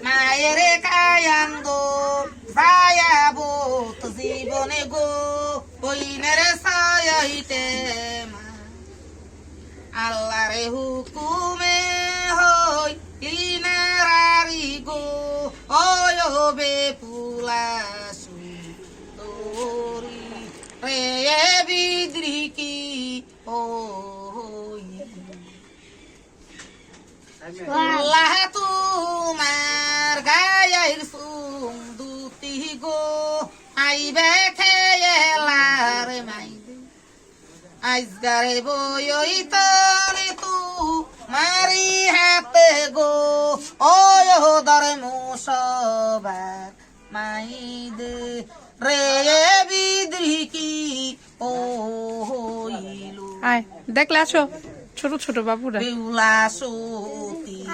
মায়ের কায়ান গো ছায়াবো তো জীবনে গো বইনের ছায়াইতে আল্লাহরে হুকুমে হই লিনারি গো ওয় বে পুলাসু তোরি রে বিদ্রিকি ও আল্লাহ তোমার গায়ের সুম দুতি গো আইবে খেলার মাইবে আজগারে বই তরে তু মারি হাতে গো ওয় দর মুসবার মাইদে রে বিদ্রিকি ও হইলু আয় দেখলে আসো ছোট ছোট বাবুরা বিউলাসু